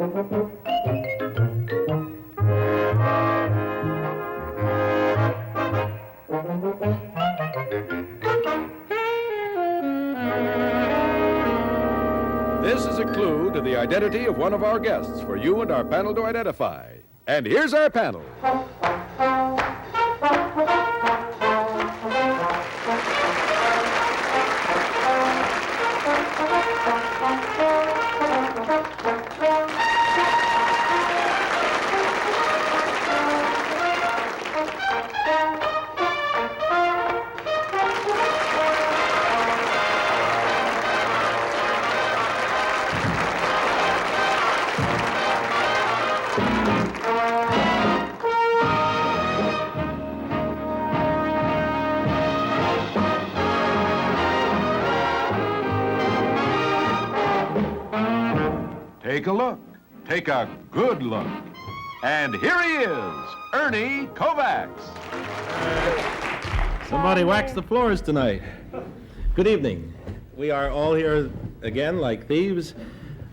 This is a clue to the identity of one of our guests for you and our panel to identify. And here's our panel. Take a look. Take a good look. And here he is, Ernie Kovacs. Somebody waxed the floors tonight. Good evening. We are all here again like thieves.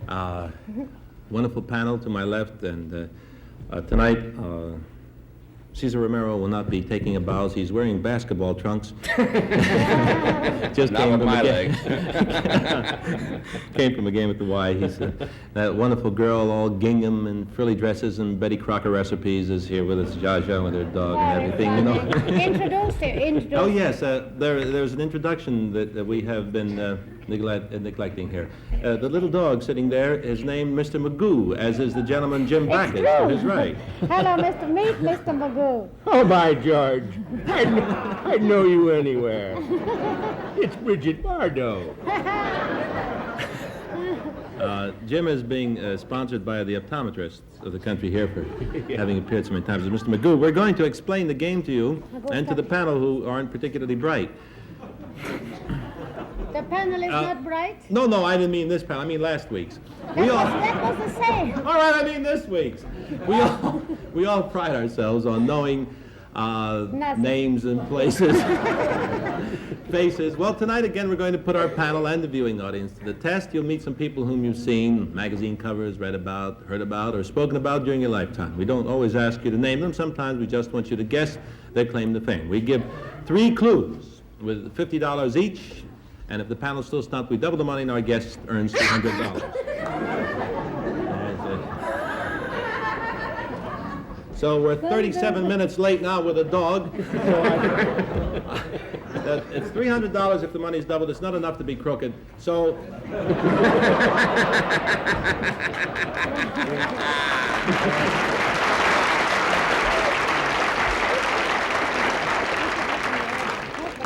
Wonderful panel to my left, and tonight Cesar Romero will not be taking a bow. He's wearing basketball trunks. Just not came with from my a legs. Came from a game at the Y. He's that wonderful girl, all gingham and frilly dresses and Betty Crocker recipes, is here with us. Jaja with her dog and everything, you know. Introduce her. Oh yes, there's an introduction that we have been neglecting here. The little dog sitting there is named Mr. Magoo, as is the gentleman Jim Backus to his right. Hello, Mr. Meat, Mr. Magoo. Oh, by George. I'd know you anywhere. It's Bridget Bardot. Jim is being sponsored by the optometrists of the country here for having appeared so many times as Mr. Magoo. We're going to explain the game to you and to the panel who aren't particularly bright. The panel is not bright? No, I didn't mean this panel. I mean last week's. That was the same. All right, I mean this week's. We all pride ourselves on knowing names and places, faces. Well, tonight again we're going to put our panel and the viewing audience to the test. You'll meet some people whom you've seen, magazine covers, read about, heard about, or spoken about during your lifetime. We don't always ask you to name them. Sometimes we just want you to guess their claim to fame. We give 3 clues with $50 each. And if the panel still stumped, we double the money and our guest earns $200. So we're 37 minutes late now with a dog. It's $300 if the money's doubled. It's not enough to be crooked. So...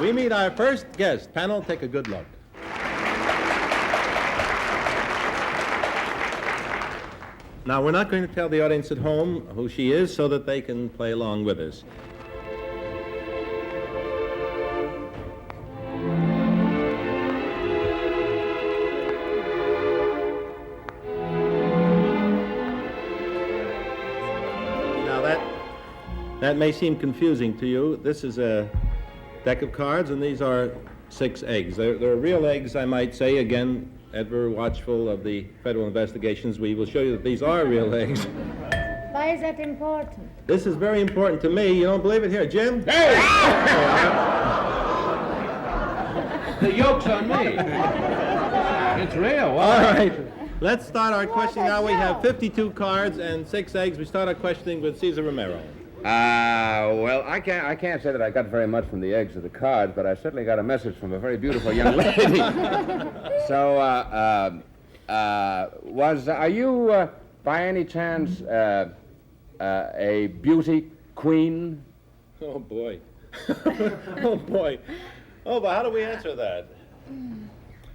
We meet our first guest. Panel, take a good look. Now, we're not going to tell the audience at home who she is so that they can play along with us. Now, that may seem confusing to you. This is a deck of cards, and these are 6 eggs. They're real eggs, I might say. Again, ever watchful of the federal investigations, we will show you that these are real eggs. Why is that important? This is very important to me. You don't believe it? Here, Jim. Hey! The yolk's on me. It's real. Wow. All right. Let's start our questioning now. We have 52 cards and 6 eggs. We start our questioning with Cesar Romero. Well, I can't say that I got very much from the eggs or the cards, but I certainly got a message from a very beautiful young lady. So, are you, by any chance, a beauty queen? Oh, boy. Oh, boy. Oh, but how do we answer that?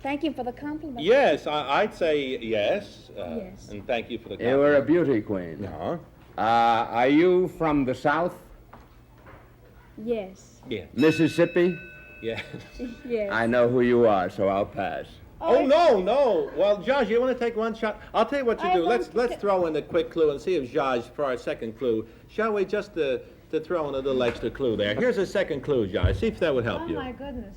Thank you for the compliment. Yes, I'd say yes. Yes. And thank you for the You compliment. were a beauty queen. No. Are you from the South? Yes. Yes. Mississippi? Yes. Yes. I know who you are, so I'll pass. Oh, no. Well, Josh, you want to take one shot? I'll tell you what you I do. want Let's to- throw in a quick clue and see if Josh, for our second clue, shall we just to throw in a little extra clue there. Here's a second clue, Josh. See if that would help Oh, you. my goodness.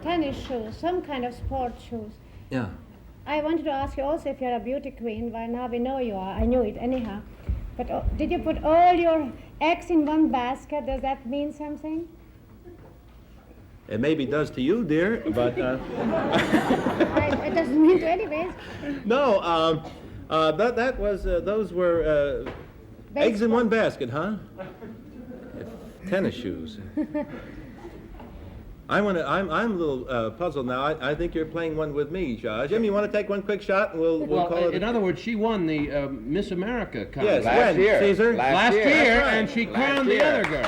Tennis shoes, some kind of sport shoes. Yeah. I wanted to ask you also if you're a beauty queen. Well, now we know you are. I knew it anyhow. But did you put all your eggs in one basket? Does that mean something? It maybe does to you, dear, but... It doesn't mean to anyways. No, those were eggs in one basket, huh? Tennis shoes. I'm a little puzzled now. I think you're playing one with me, Judge. Jim, you want to take one quick shot, and we'll call it. In other words, she won the Miss America contest. Yes, Last when, year. Cesar? Last year, That's right. and she Last crowned the year. other girl.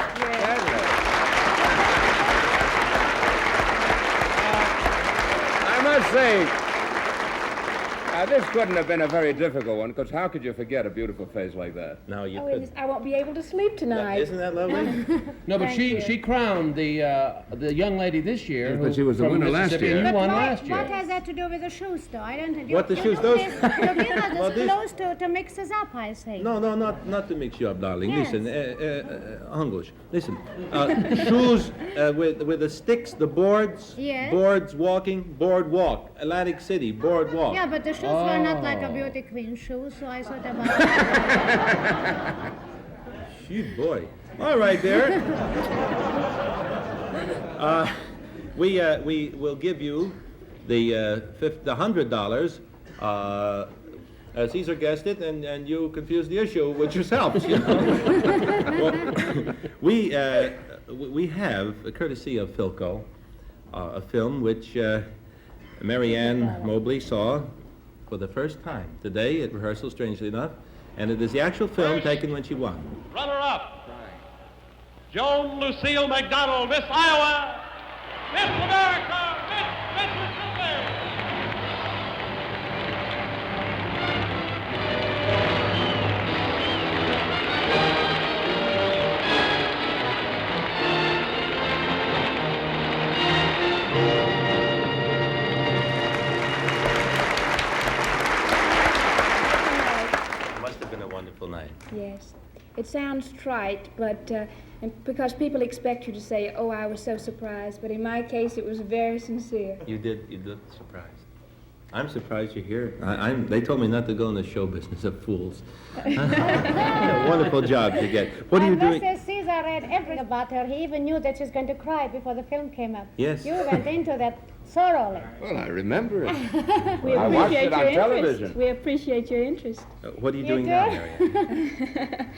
I must say, this couldn't have been a very difficult one, because how could you forget a beautiful face like that? No, you Oh, couldn't. I won't be able to sleep tonight. Isn't that lovely? No, but Thank you. she crowned the young lady this year. Yes, but she was the from winner last Mississippi, year. and you But won why, last year. what has that to do with the shoes, though? I don't. What the shoes? You Those- give us Well, this- clothes to mix us up, I think. No, not to mix you up, darling. Yes. Listen, English. Listen, shoes with the sticks, the boards, Yes. boards walking, boardwalk, Atlantic City, boardwalk. Yeah, but the shoes were not like a beauty queen shoes, so I thought about that. Shoot, boy. All right, there. We will give you the $100. Cesar guessed it, and you confused the issue, which just helps. You know? Well, we have, courtesy of Philco, a film which Marianne Mobley saw for the first time today at rehearsal, strangely enough, and it is the actual film taken when she won. Runner-up, Joan Lucille McDonald, Miss Iowa, Miss America, Miss Mississippi. Must have been a wonderful night. Yes. It sounds trite, but and because people expect you to say, "Oh, I was so surprised," but in my case, it was very sincere. You look surprised. I'm surprised you're here. They told me not to go in the show business of fools. Wonderful job you get. What are you I must doing? say, Cesar read everything about her. He even knew that she's going to cry before the film came up. Yes. You went into that thoroughly. Well, I remember it. We I watched appreciate it on your television. interest. We appreciate your interest. What are you You doing do? now, Marianne?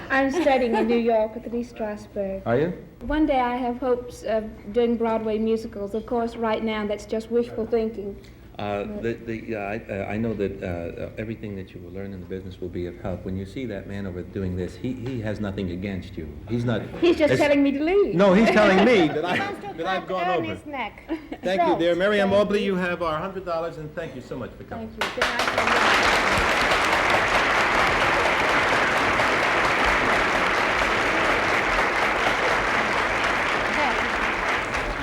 I'm studying in New York at Lee Strasberg. Are you? One day I have hopes of doing Broadway musicals. Of course, right now that's just wishful thinking. I know that everything that you will learn in the business will be of help. When you see that man over doing this, he has nothing against you. He's not. He's just it's- telling me to leave. No, he's telling me that He wants to that I've cut gone over. Ernie's neck. Thank you, Throat. dear Marianne Thank Mobley. you. You have our $100, and thank you so much for coming. Thank you. Good night.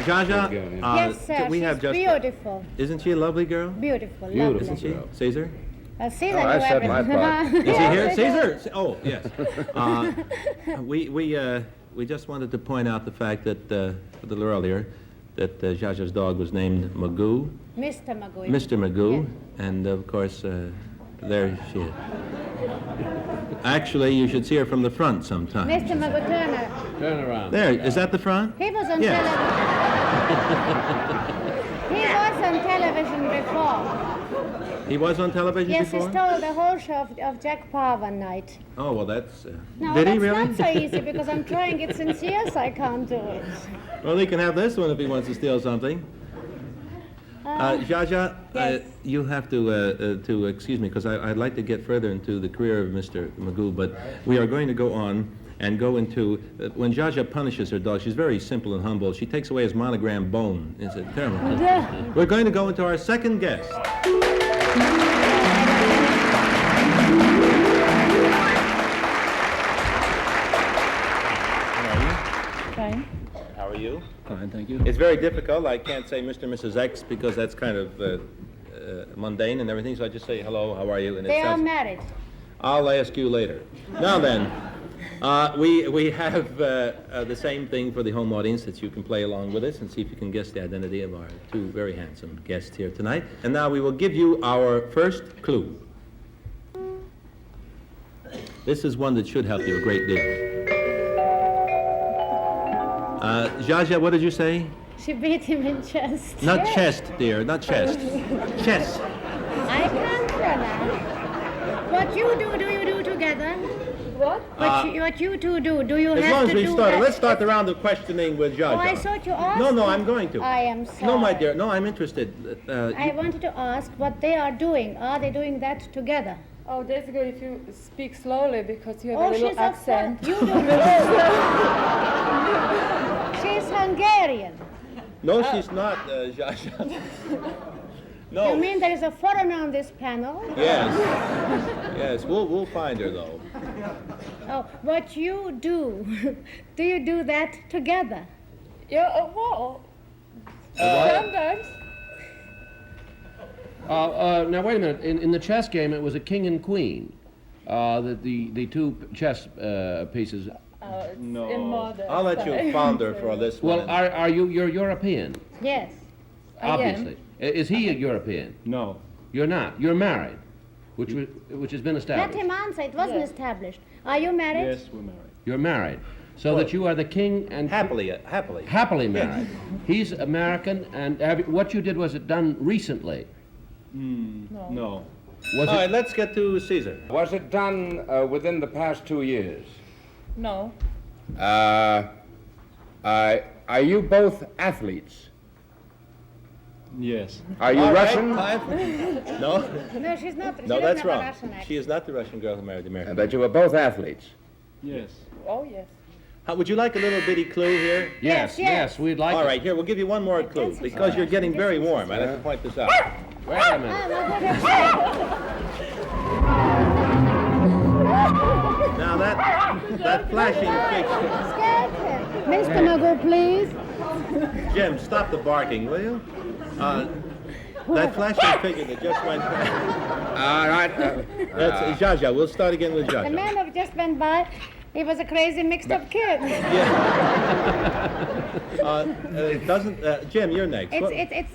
Jaja, Yes, sir. we She's have just. beautiful. Isn't she a lovely girl? Beautiful, Beautiful. Isn't lovely. she? Caesar? Cesar Oh, I knew said my everything. part. Is he here? Yes, Caesar? Oh, yes. We just wanted to point out the fact that a little earlier that Jaja's dog was named Magoo, Mr. Magoo. Mr. Magoo, Yes. and of course there she is. Actually, you should see her from the front sometime. Mr. Magoo Turner. Turn around. There, is that the front? He was on Yes. television. He was on television before. He was on television Yes, he before? stole the whole show of Jack Parr one night. Oh, well, that's... No, did that's he really? not so easy because I'm trying it since years I can't do it. Well, he can have this one if he wants to steal something. Jaja, yes. you have to excuse me because I'd like to get further into the career of Mr. Magoo, but we are going to go on and go into when Jaja punishes her dog. She's very simple and humble. She takes away his monogram bone. It's a terrible. We're going to go into our second guest. Fine. How are you? Fine, thank you. It's very difficult. I can't say Mr. and Mrs. X because that's kind of mundane and everything, so I just say hello, how are you? And They it are sounds, married. I'll ask you later. Now then, We have the same thing for the home audience that you can play along with us and see if you can guess the identity of our two very handsome guests here tonight. And now we will give you our first clue. This is one that should help you a great deal. Jaja, what did you say? She beat him in chest. Not chest, dear, not chest. Chest. I can't pronounce. What you do you do together? What? What you two do you As have long as to we've do started, that? let's start the round of questioning with Jaja. Oh, I thought you asked. No, I'm going to. I am sorry. No, my dear, no, I'm interested. I wanted to ask what they are doing. Are they doing that together? Oh, that's good if you speak slowly because you have Oh, a little she's accent. You do. She's Hungarian. No, she's not, Jaja. No. You mean there is a foreigner on this panel? Yes. Yes, we'll find her, though. Oh, what you do you do that together? Yeah, well, What? sometimes. Now, wait a minute. In the chess game, it was a king and queen. The two chess pieces. It's in No. modern I'll let you style. ponder for this Well, one. you're European, Yes. I am. obviously. Is he a European? No. You're not. You're married, which has been Let established. him answer. It wasn't Yes. established. Are you married? Yes, we're married. You're married, so that you are the king and Happily. happily married. He's American, and what you did, was it done recently? No. Was All it? right, let's get to Cesar. Was it done within the past 2 years? No. Are you both athletes? Yes. Are you All right, Russian? fine. No? No, she's not. She No, doesn't that's have a wrong. Russian accent. She is not the Russian girl who married the American. But you were both athletes. Yes. Oh, yes. Would you like a little bitty clue here? Yes, yes. we'd like All it. right, here, we'll give you one more clue, This is because you're getting very this is- warm. I'd have to point this out. Wait a minute. Now, that flashing fixture... Mr. Magoo, please. Jim, stop the barking, will you? That flashing figure that just went past... All right. That's Jaja. We'll start again with The Jaja. man who just went by, he was a crazy mixed-up kid. Jim, you're next. It's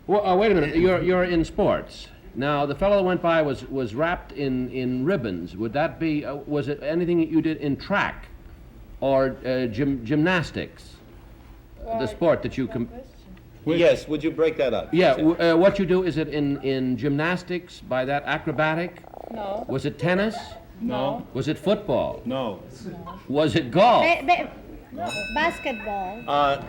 Well, wait a minute. You're in sports. Now, the fellow that went by was wrapped in ribbons. Would that be? Was it anything that you did in track, or gymnastics? The sport that you Yes, would you break that up? Yeah. What you do, is it in gymnastics? By that, acrobatic? No. Was it tennis? No. Was it football? No. Was it golf? basketball.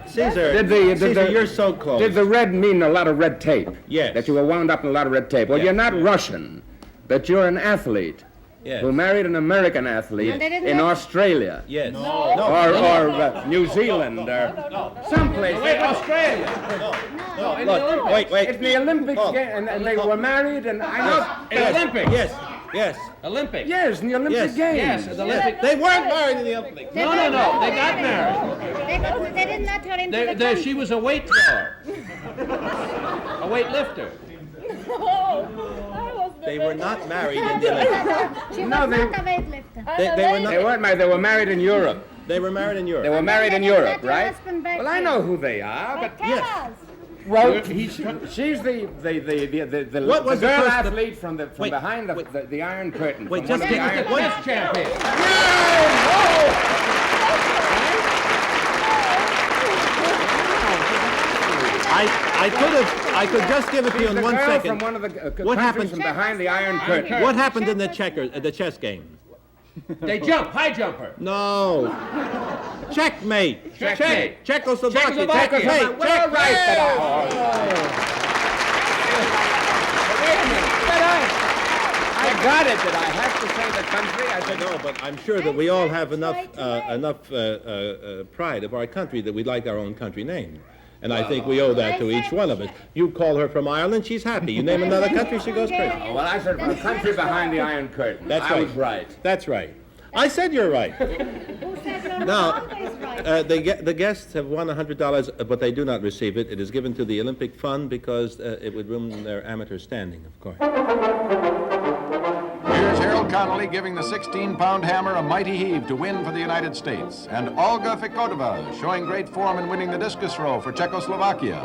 Caesar, Caesar, you're so close. Did the red mean a lot of red tape? Yes. That you were wound up in a lot of red tape? Well, Yes. you're not Russian, but you're an athlete Yes. who married an American athlete And they didn't in have- Australia. Yes. Or New Zealand, or someplace. Wait, Australia. Look, wait. It's the Olympics, and they were married, and I know. The Olympics. Yes. Olympics. Yes, in the Olympic Games. Yes, the Olympics. They weren't married in the Olympics. No. They got married. They did not turn into the country. She was a weight thrower. A weightlifter. They were not married in the Olympics. She was No, not they- a weightlifter. They were not. They weren't married. They were married in Europe. They were married in They Europe. were married in Let your Europe, right? husband back Well, I here. know who they are, but Tell yes. us. well, He's she's the What was the girl first- athlete from Wait, behind wait. the Iron Curtain. Wait, from just one of the get- Iron- what- Chess champion. I could just give it to you She's in the 1 girl second. from one of the What countries happened- from behind the Iron Curtain. What happened in the chess game? They jump, high jumper. No. Checkmate. Checkmate. Czechoslovakia. Czechoslovakia. Checkmate. Well, right, I got it. Did I have to say the country? I said No, but I'm sure that we all have enough Right pride of our country that we like our own country name. And I think we owe that to each one of us. You call her from Ireland, she's happy. You name another country, she goes crazy. Well, I said the country behind the Iron Curtain. That's I right. was right. That's right. I said you're right. Who said you're Now, always right? the guests have won $100, but they do not receive it. It is given to the Olympic Fund because it would ruin their amateur standing, of course. Here's Harold Connolly giving the 16-pound hammer a mighty heave to win for the United States, and Olga Fikotova showing great form in winning the discus throw for Czechoslovakia.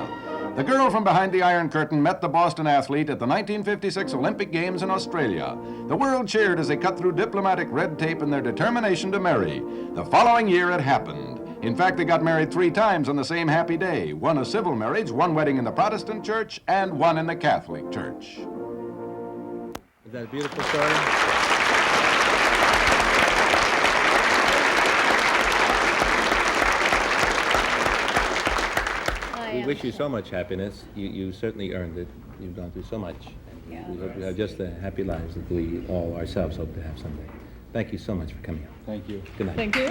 The girl from behind the Iron Curtain met the Boston athlete at the 1956 Olympic Games in Australia. The world cheered as they cut through diplomatic red tape in their determination to marry. The following year it happened. In fact, they got married 3 times on the same happy day. One a civil marriage, one wedding in the Protestant church, and one in the Catholic church. Is that a beautiful story? We wish you so much happiness. You certainly earned it. You've gone through so much. We hope you have just the happy lives that we all ourselves hope to have someday. Thank you so much for coming out. Thank you. Good night. Thank you.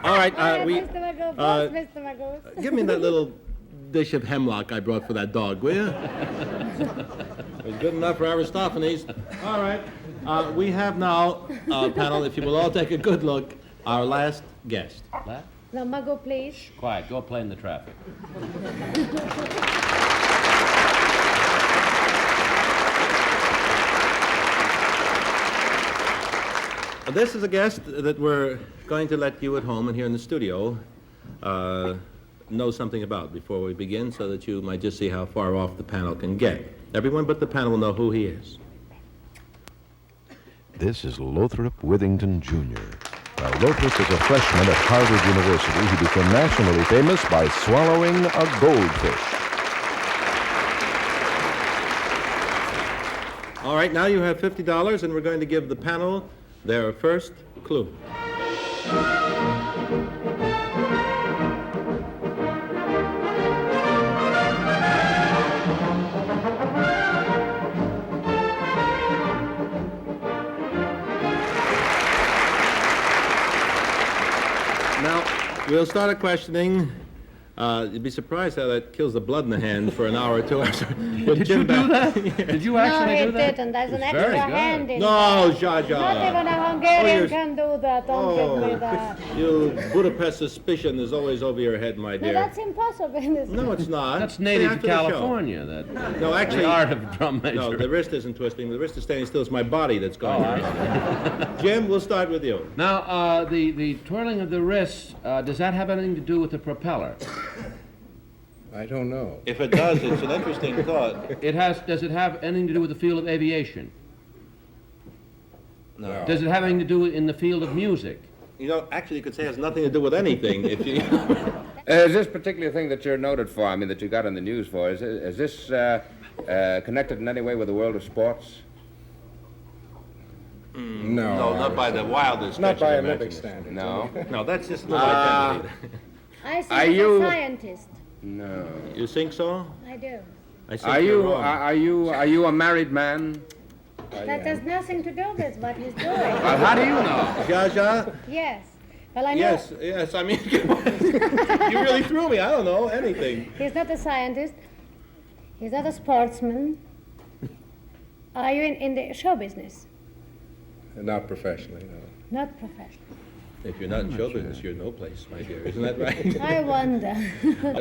All right, Mr. Magoo, Mr. Magoo. give me that little dish of hemlock I brought for that dog, will you? It was good enough for Aristophanes. All right, we have now, panel, if you will all take a good look, our last guest. What? No, Magoo, please. Quiet. Go play in the traffic. This is a guest that we're going to let you at home and here in the studio know something about before we begin, so that you might just see how far off the panel can get. Everyone but the panel will know who he is. This is Lothrop Withington, Jr. Now, Lothrop is a freshman at Harvard University. He became nationally famous by swallowing a goldfish. All right, now you have $50, and we're going to give the panel their first clue. Now, we'll start a questioning. You'd be surprised how that kills the blood in the hand for an hour or 2 hours. Did you do that? Did you actually No, do that? he didn't. There's an It's extra very good. hand in No, there. Zsa Zsa. Not even a Hungarian you're- can do that. Don't give me that. You Budapest suspicion is always over your head, my No, dear. that's impossible in this. No, it's not. That's Stay native to after the show. California. That No, actually, the art of drum measure. no, the wrist isn't twisting. The wrist is standing still. It's my body that's going. Oh, Jim, we'll start with you. Now, the twirling of the wrists, does that have anything to do with the propeller? I don't know. If it does, it's an interesting thought. It has. Does it have anything to do with the field of aviation? No. Does it have anything to do in the field of music? You know, actually, you could say it has nothing to do with anything. If you. Is this particular thing that you're noted for, I mean, that you got in the news for, is this connected in any way with the world of sports? No. No, not by the wildest. Not stretch by of Olympic imagination. standards. No? No, that's just no identity. I see Are he's you- a scientist. No. You think so? I do. I think Are you're you, wrong. are you a married man? That has nothing to do with what he's doing. Well, how do you know? Zsa Zsa? Yes. Well, I know Yes, I mean, you really threw me. I don't know anything. he's not a scientist. He's not a sportsman. Are you in the show business? Not professionally, no. Not professional. If you're not in show business, you're no place, my dear. Isn't that right? I wonder.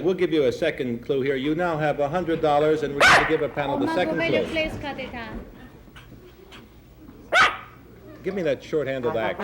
We'll give you a second clue here. You now have $100, and we're going to give a panel the Margot, second will you clue. please cut it out? Give me that short-handled axe.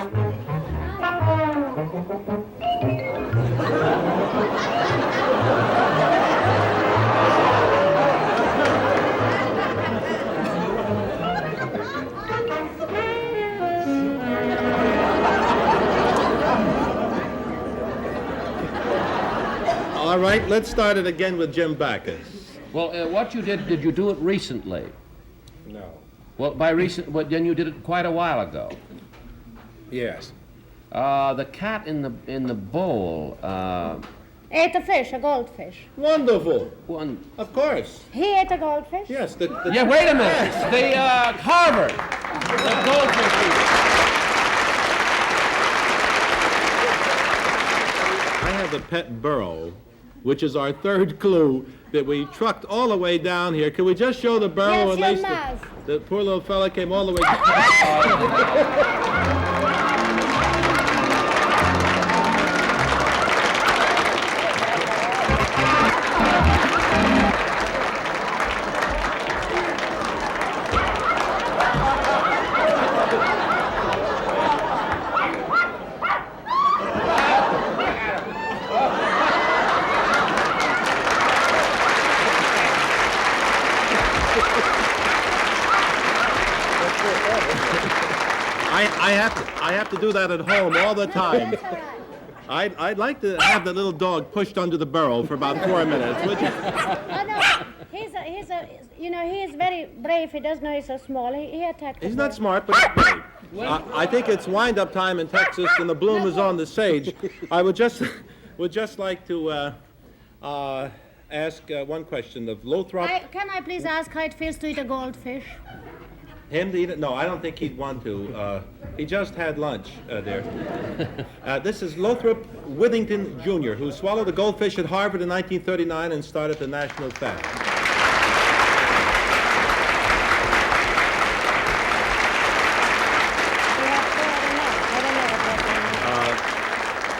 All right, let's start it again with Jim Backus. Well, what you did you do it recently? No. Well, by recent, well, then you did it quite a while ago. Yes. The cat in the bowl. Ate a fish, a goldfish. Wonderful. One. Of course. He ate a goldfish? Yes. Yeah, wait a minute. The Harvard. The goldfish people. I have the pet burrow, which is our third clue that we trucked all the way down here. Can we just show the burrow Yes, at you least? must. The poor little fella came all the way. I have to do that at home all the time. I'd like to have the little dog pushed under the burrow for about 4 minutes, would you? Oh, no. He is very brave. He doesn't know he's so small. He attacked the He's not bird. smart, but he's brave. I think it's wind-up time in Texas, and the bloom is on the sage. I would just like to ask one question of Lothrop. Can I please ask how it feels to eat a goldfish? Him to eat it? No, I don't think he'd want to. He just had lunch there. This is Lothrop Withington, Jr., who swallowed a goldfish at Harvard in 1939 and started the national fast.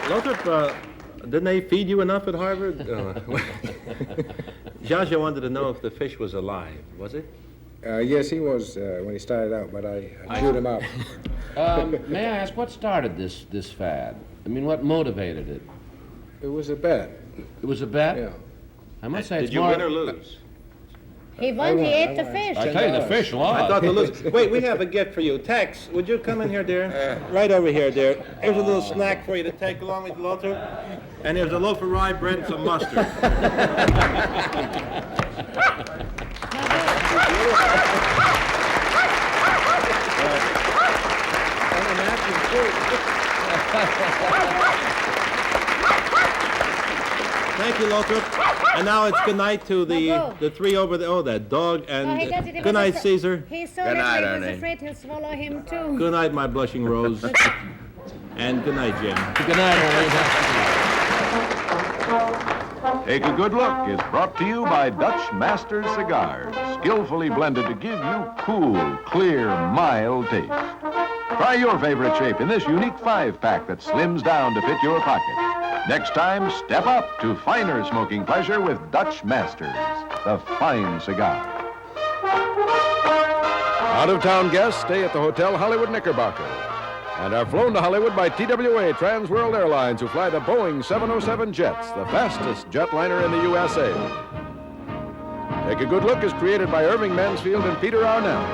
Lothrop, didn't they feed you enough at Harvard? Zsa wanted to know if the fish was alive. Was it? Yes, he was when he started out, but I chewed him out. May I ask what started this fad? I mean, what motivated it? It was a bet. It was a bet? Yeah. I must say, Did it's you more... win or lose? He won. He ate the fish. I tell you, the fish lost. I thought the loser. Wait, we have a gift for you. Tex, would you come in here, dear? Right over here, dear. Here's a little snack for you to take along with Lothrop. And there's a loaf of rye bread and some mustard. Thank you, Lothrop. And now it's good night to the three over there. Oh, that dog. And good night, Cesar. He's so Good night, afraid, he's Ernie. afraid he'll swallow him too. Good night, my blushing rose. And good night, Jim. Good night, Ernie. Take a Good Look is brought to you by Dutch Master Cigars, skillfully blended to give you cool, clear, mild taste. Try your favorite shape in this unique 5-pack that slims down to fit your pocket. Next time, step up to finer smoking pleasure with Dutch Masters, the fine cigar. Out-of-town guests stay at the Hotel Hollywood Knickerbocker and are flown to Hollywood by TWA Trans World Airlines, who fly the Boeing 707 jets, the fastest jetliner in the USA. Take a Good Look is created by Irving Mansfield and Peter Arnell.